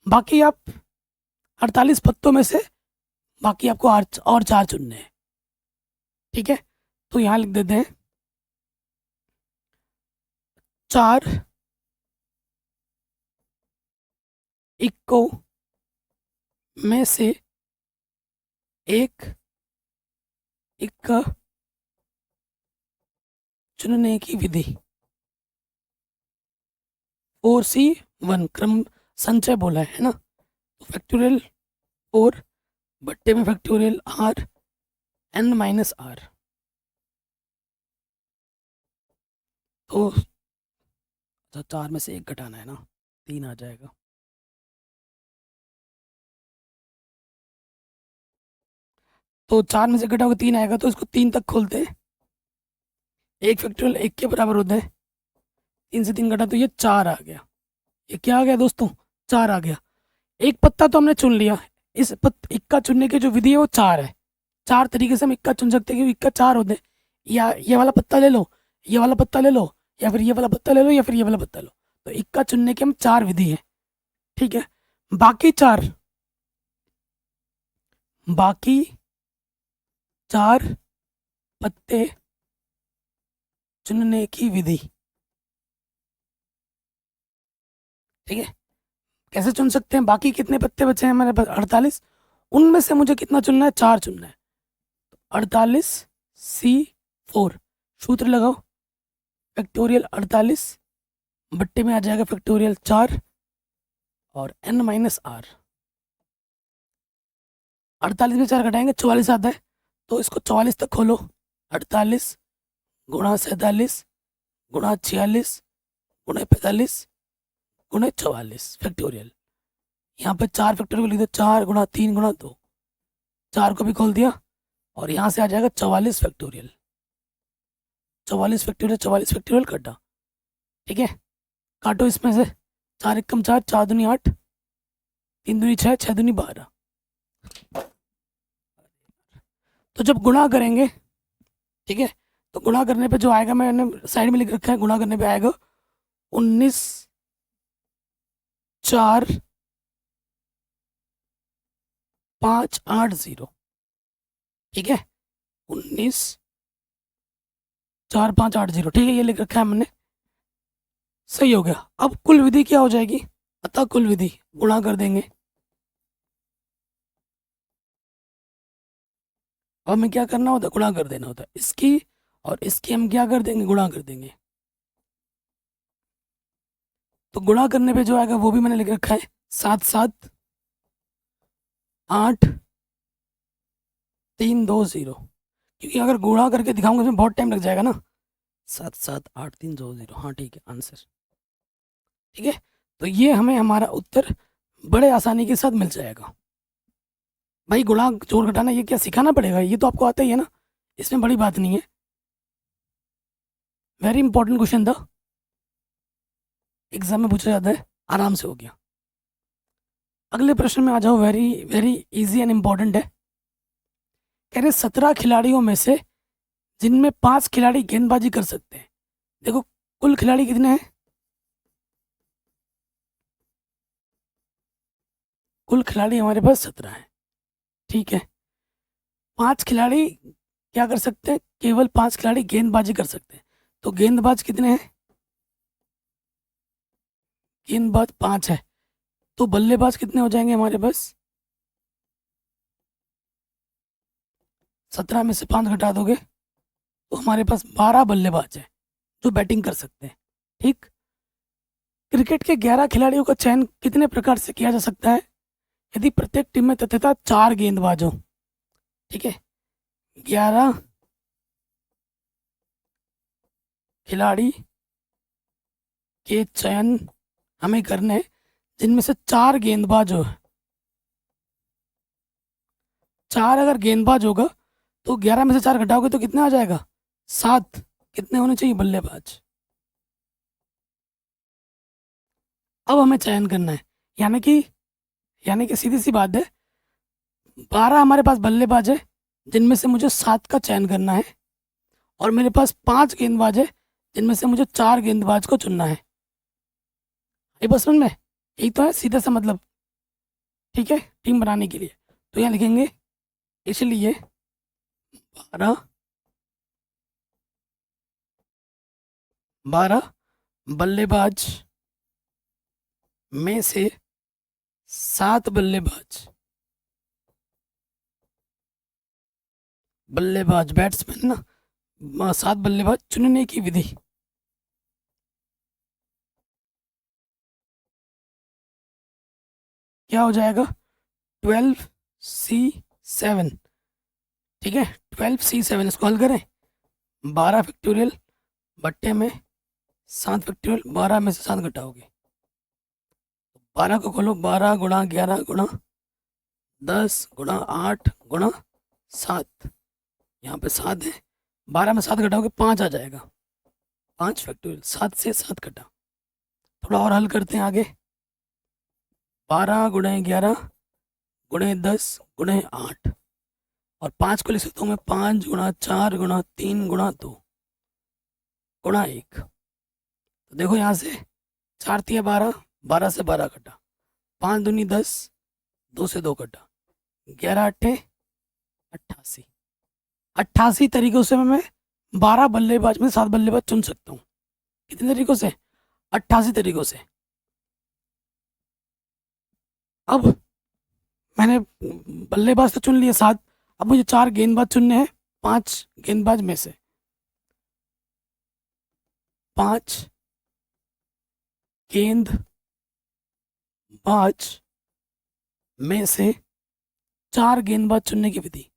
बाकी आप 48 पत्तों में से बाकी आपको और 4 चुनने हैं। ठीक है, तो यहाँ लिख देते हैं 4 इक्को में से एक इक्का चुनने की विधि। 4C1 क्रम संचय बोला है ना, तो फैक्टोरियल 4 बट्टे में factorial R n minus R। तो 4 में से एक घटाना है ना, 3 आ जाएगा। तो 4 में से घटा होगा 3 आएगा, तो इसको 3 तक खोलते हैं। एक फैक्टोरियल 1 के बराबर होता है, 3 से 3 घटा तो ये 4 आ गया। ये क्या आ गया दोस्तों, 4 आ गया। एक पत्ता तो हमने चुन लिया। इस इक्का चुनने की जो विधि है वो 4 है। 4 तरीके से हम इक्का चुन सकते हैं, क्योंकि इक्का 4 होते हैं। या ये वाला पत्ता ले लो, ये वाला पत्ता ले लो, या फिर ये वाला पत्ता ले लो, या फिर ये वाला पत्ता लो। तो इक्का चुनने के हम 4 विधि है। ठीक है, बाकी 4 पत्ते चुनने की विधि। ठीक है, कैसे चुन सकते हैं, बाकी कितने पत्ते बचे हैं हमारे पास 48, उनमें से मुझे कितना चुनना है, 4 चुनना है। 48C4 सूत्र लगाओ, फैक्टोरियल 48 बट्टे में आ जाएगा फैक्टोरियल 4 और n माइनस R। 48 में 4 घटाएंगे 44 आता है, तो इसको 44 तक खोलो। 48 गुणा 47 गुणा 46 गुणा 45 गुणा 44 फैक्टोरियल। यहाँ पे 4 फैक्टोरियल लिख दो, 4 गुणा 3 गुणा 2, 4 को भी खोल दिया, और यहाँ से आ जाएगा 44 फैक्टोरियल। 44 फैक्टोरियल कटा। ठीक है, काटो इसमें से, 4 एकम 4, 4 दूनी 8, 3 दूनी 6, 6 दूनी 12। तो जब गुणा करेंगे, ठीक है, तो गुणा करने पे जो आएगा, मैंने साइड में लिख रखा है, गुणा करने पे आएगा 19 4 5 8 0। ठीक है, 19 4 5 8 0। ठीक है, ये लिख रखा है हमने, सही हो गया। अब कुल विधि क्या हो जाएगी, अतः कुल विधि गुणा कर देंगे। अब हमें क्या करना होता है, गुणा कर देना होता है। इसकी और इसकी हम क्या कर देंगे, गुणा कर देंगे। तो गुणा करने पे जो आएगा वो भी मैंने लिख रखा है, 7 7 8 3 2 0। क्योंकि अगर गुणा करके दिखाऊंगा इसमें बहुत टाइम लग जाएगा ना। 7 7 8 3 2 0, हाँ ठीक है, आंसर। ठीक है, तो ये हमें हमारा उत्तर बड़े आसानी के साथ मिल जाएगा। भाई गुणा जोड़ घटाना ये क्या सिखाना पड़ेगा, ये तो आपको आता ही है ना, इसमें बड़ी बात नहीं है। वेरी इंपॉर्टेंट क्वेश्चन था, एग्जाम में पूछा जाता है, आराम से हो गया। अगले प्रश्न में आ जाओ, very very easy and important है। कह रहे 17 खिलाड़ियों में से जिनमें 5 खिलाड़ी गेंदबाजी कर सकते हैं। देखो कुल खिलाड़ी कितने हैं, कुल खिलाड़ी हमारे पास 17 हैं। ठीक है, 5 खिलाड़ी क्या कर सकते हैं, केवल 5 खिलाड़ी गेंदबाजी कर सकते हैं। तो गेंदबाज कितने हैं, गेंदबाज 5 है, तो बल्लेबाज कितने हो जाएंगे हमारे पास, 17 में से 5 घटा दोगे तो हमारे पास 12 बल्लेबाज हैं जो बैटिंग कर सकते हैं। ठीक, क्रिकेट के 11 खिलाड़ियों का चयन कितने प्रकार से किया जा सकता है, यदि प्रत्येक टीम में तथा 4 गेंदबाज हो। ठीक है, 11 खिलाड़ी के चयन हमें करने हैं, जिनमें से 4 गेंदबाज हो। 4 अगर गेंदबाज होगा तो 11 में से 4 घटाओगे तो कितना आ जाएगा, 7। कितने होने चाहिए बल्लेबाज। अब हमें चयन करना है, यानी कि सीधी सी बात है, 12 हमारे पास बल्लेबाज है जिनमें से मुझे 7 का चयन करना है, और मेरे पास 5 गेंदबाज है जिनमें से मुझे 4 गेंदबाज को चुनना है। ये बस समझ में, यही तो है सीधा सा मतलब। ठीक है, टीम बनाने के लिए तो यहाँ लिखेंगे, इसलिए 12 बल्लेबाज में से 7 बल्लेबाज बैट्समैन ना, 7 बल्लेबाज चुनने की विधि। क्या हो जाएगा? 12C7। ठीक है, 12C7 इसको हल करें। 12 फैक्टोरियल बट्टे में 7 फैक्टोरियल, 12 में से 7 घटाओगे, 12 को खोलो, 12 गुणा 11 गुणा 10 गुणा 8 गुणा 7, यहाँ पे 7 है, 12 में 7 घटाओगे 5 आ जाएगा। 5 फैक्टोरियल, 7 से 7 घटा। थोड़ा और हल करते हैं आगे। 12 गुणे 11 गुणे 10 गुणे 8, और 5 को लिख सकता हूँ मैं 5 गुणा 4 गुणा 3 गुणा 2 गुणा 1। तो देखो यहाँ से 4 तिया 12, 12 से 12 कटा, 5 दूनी 10, 2 से 2 कटा, 11 अट्ठे 88। 88 तरीकों से मैं 12 बल्लेबाज में 7 बल्लेबाज चुन सकता हूँ। कितने तरीकों से? 88 तरीकों से। अब मैंने बल्लेबाज तो चुन लिए 7, अब मुझे 4 गेंदबाज चुनने हैं। 5 गेंदबाज में से 5 गेंदबाज में से 4 गेंदबाज चुनने की विधि।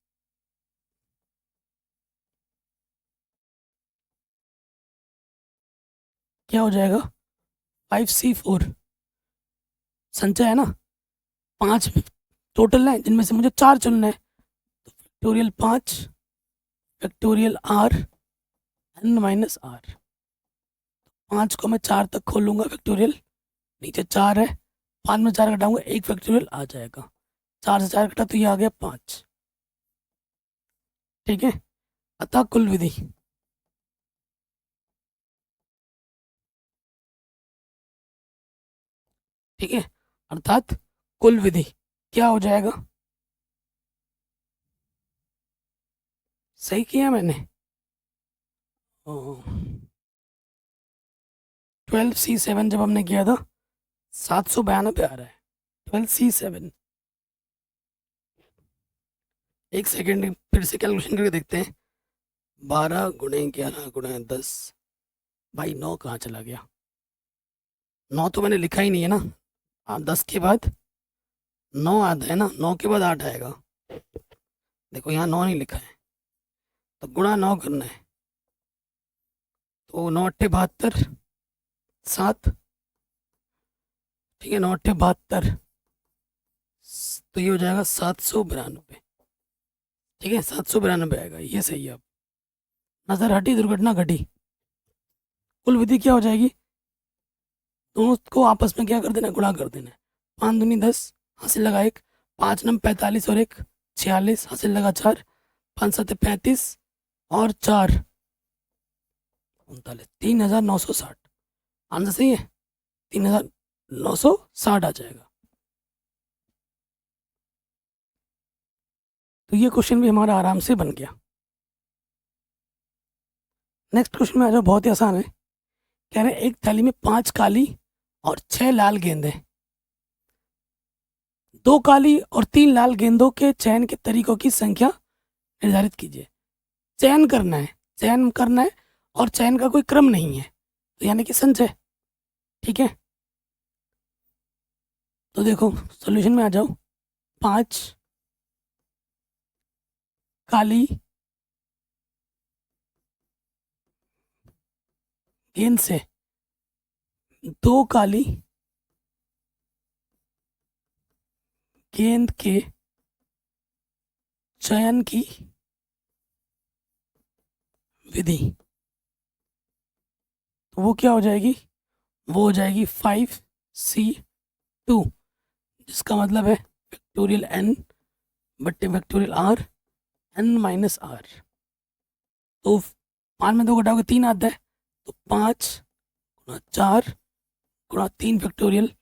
क्या हो जाएगा? 5C4 संचय है ना, 5 टोटल है जिनमें से मुझे 4 चुनना है। तो factorial 5 factorial R n minus R। 5 को मैं 4 तक खोलूंगा फैक्टोरियल, नीचे 4 है, 5 में 4 घटाऊंगा 1 फैक्टोरियल आ जाएगा। 4 से 4 घटा तो ये आ गया 5। ठीक है, अतः कुल विधि। ठीक है, अर्थात कुल विधि क्या हो जाएगा? सही किया मैंने? 12C7 जब हमने किया था 792 आ रहा है। 12C7, एक सेकेंड फिर से कैलकुलेशन करके देखते हैं। 12 गुणे 11 गुणे 10, भाई 9 कहाँ चला गया? 9 तो मैंने लिखा ही नहीं है ना। 10 के बाद 9 आता है ना, 9 के बाद 8 आएगा। देखो यहाँ 9 नहीं लिखा है, तो गुणा 9 करना है। तो 9 अट्ठे 72, 7। ठीक है, 9 अट्ठे 72, तो ये हो जाएगा 792। ठीक है, 792 आएगा, ये सही है। अब नजर हटी, दुर्घटना घटी। कुल विधि क्या हो जाएगी? दोनों को आपस में क्या कर देना? गुणा कर देना है। 5 दूनी 10, हासिल लगा 1, 5 नम 45 और 1 46, हासिल लगा 4, 5 7 35 और 4 39, 3960। आंसर सही है, 3960 आ जाएगा। तो ये क्वेश्चन भी हमारा आराम से बन गया। नेक्स्ट क्वेश्चन में आ जाओ, बहुत ही आसान है। कह रहे हैं एक थैली में 5 काली और 6 लाल गेंदें, 2 काली और 3 लाल गेंदों के चयन के तरीकों की संख्या निर्धारित कीजिए। चयन करना है, चयन करना है, और चयन का कोई क्रम नहीं है, तो यानी कि संचय। ठीक है, तो देखो सॉल्यूशन में आ जाओ। 5 काली गेंद से 2 काली गेंद के चयन की विधि। तो वो क्या हो जाएगी? वो हो जाएगी 5C2, जिसका मतलब है फैक्टोरियल n बट्टे factorial r N minus R. तो 5 में 2 घटाओगे 3 आता है, तो 5 गुणा 4 गुणा 3 फैक्टोरियल,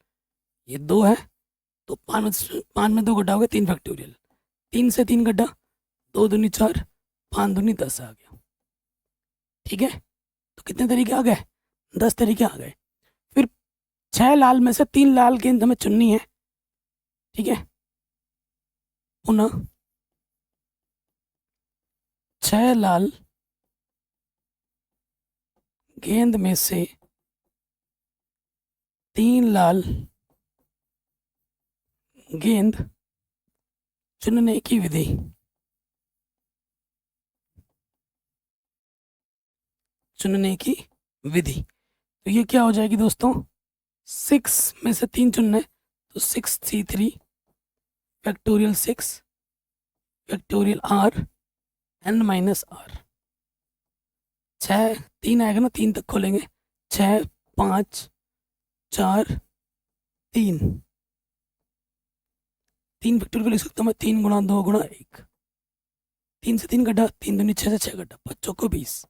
ये 2 है, तो 5 में 2 घटाओगे 3 फैक्टोरियल, 3 से 3 घटा, 2 दूनी 4, 5 दूनी 10 आ गया। ठीक है, तो कितने तरीके आ गए? 10 तरीके आ गए। फिर 6 लाल में से 3 लाल गेंद हमें चुननी है। ठीक है, पुनः 6 लाल गेंद में से 3 लाल गेंद चुनने की विधि। चुनने की विधि, तो ये क्या हो जाएगी दोस्तों? 6 में से 3 चुनने, तो 6 C3 factorial 6 factorial R n minus R. 6 3 आएगा ना, 3 तक खोलेंगे, 6 5 4 3, 3 फैक्टोरियल लिख सकता हूँ मैं, 3 गुणा 2 गुणा 1, 3 से 3 घटा, 3 दूनी 6 से 6 घटा, 5 को 20।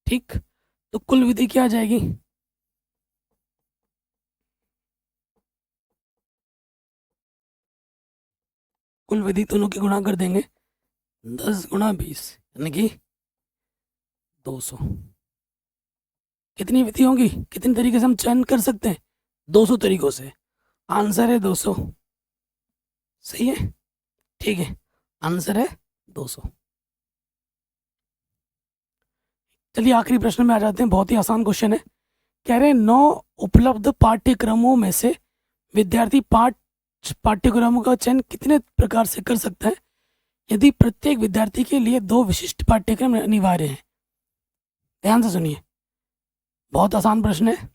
ठीक, तो कुल विधि क्या आ जाएगी? कुल विधि दोनों के गुणा कर देंगे, 10 गुणा 20 यानी कि 200। कितनी विधि होंगी, कितने तरीके से हम चयन कर सकते हैं? 200 तरीकों से। आंसर है 200। सही है, ठीक है, आंसर है 200। चलिए आखिरी प्रश्न में आ जाते हैं, बहुत ही आसान क्वेश्चन है। कह रहे हैं 9 उपलब्ध पाठ्यक्रमों में से विद्यार्थी पाठ्यक्रमों का चयन कितने प्रकार से कर सकता है यदि प्रत्येक विद्यार्थी के लिए 2 विशिष्ट पाठ्यक्रम अनिवार्य हैं? ध्यान से सुनिए, बहुत आसान प्रश्न है।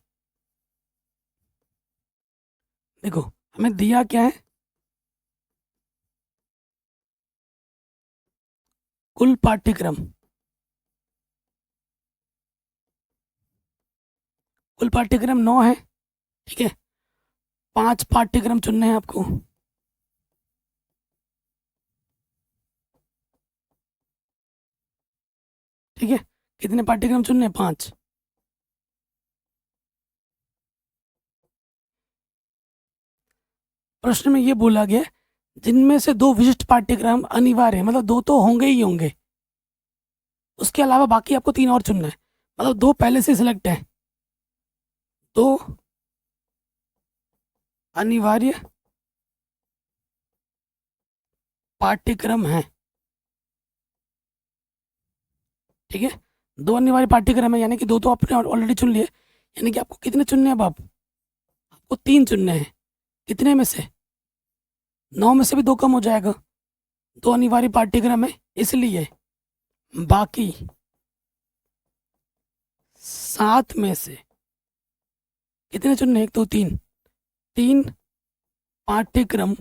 देखो हमें दिया क्या है? कुल पाठ्यक्रम, कुल पाठ्यक्रम 9 है। ठीक है, 5 पाठ्यक्रम चुनने हैं आपको। ठीक है, कितने पाठ्यक्रम चुनने हैं? 5। प्रश्न में ये बोला गया जिनमें से 2 विशिष्ट पाठ्यक्रम अनिवार्य है, मतलब 2 तो होंगे ही होंगे, उसके अलावा बाकी आपको 3 और चुनना है, मतलब 2 पहले से सिलेक्ट है। 2 अनिवार्य पाठ्यक्रम है। ठीक है, 2 अनिवार्य पाठ्यक्रम है, यानी कि 2 तो आपने ऑलरेडी चुन लिए, यानी कि आपको कितने चुनने हैं अब? आपको 3 चुनने हैं। कितने में से? 9 में से भी 2 कम हो जाएगा, 2 अनिवार्य पाठ्यक्रम है इसलिए। बाकी 7 में से कितने चुनने? 1 2 3, 3 पाठ्यक्रम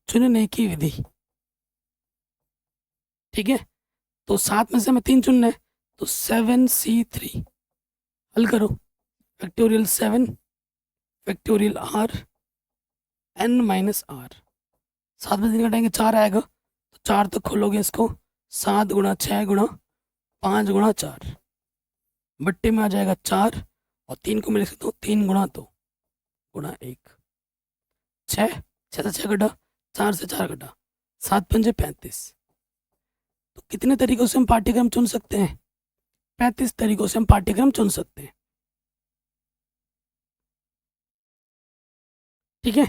चुनने की विधि। ठीक है, तो 7 में से हमें 3 चुनना है, तो 7C3 हल करो, factorial 7 factorial R n minus R. 7 में 3 घटाएंगे 4 आएगा, तो 4 तक खोलोगे इसको, 7 गुणा 6 गुणा 5 गुणा 4, बट्टे में आ जाएगा 4, और 3 को मैं लिख सकता हूँ 3 गुणा 2 गुणा 1, 6 से 6 घटा, 4 से 4 घटा, 7 पंजे 35। तो कितने तरीकों से हम पाठ्यक्रम चुन सकते हैं? 35 तरीकों से हम पाठ्यक्रम चुन सकते हैं। ठीक है,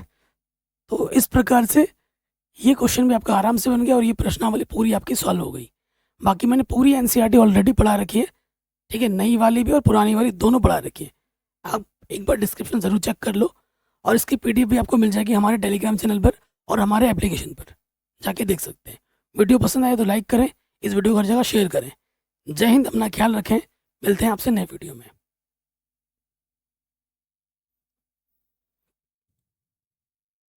तो इस प्रकार से ये क्वेश्चन भी आपका आराम से बन गया और ये प्रश्नावली पूरी आपकी सॉल्व हो गई। बाकी मैंने पूरी एनसीईआरटी ऑलरेडी पढ़ा रखी है। ठीक है, नई वाली भी और पुरानी वाली दोनों पढ़ा रखी है। आप एक बार डिस्क्रिप्शन ज़रूर चेक कर लो, और इसकी पीडीएफ भी आपको मिल जाएगी हमारे टेलीग्राम चैनल पर और हमारे एप्लीकेशन पर जाके देख सकते हैं। वीडियो पसंद आए तो लाइक करें, इस वीडियो को हर जगह शेयर करें। जय हिंद, अपना ख्याल रखें, मिलते हैं आपसे नए वीडियो में।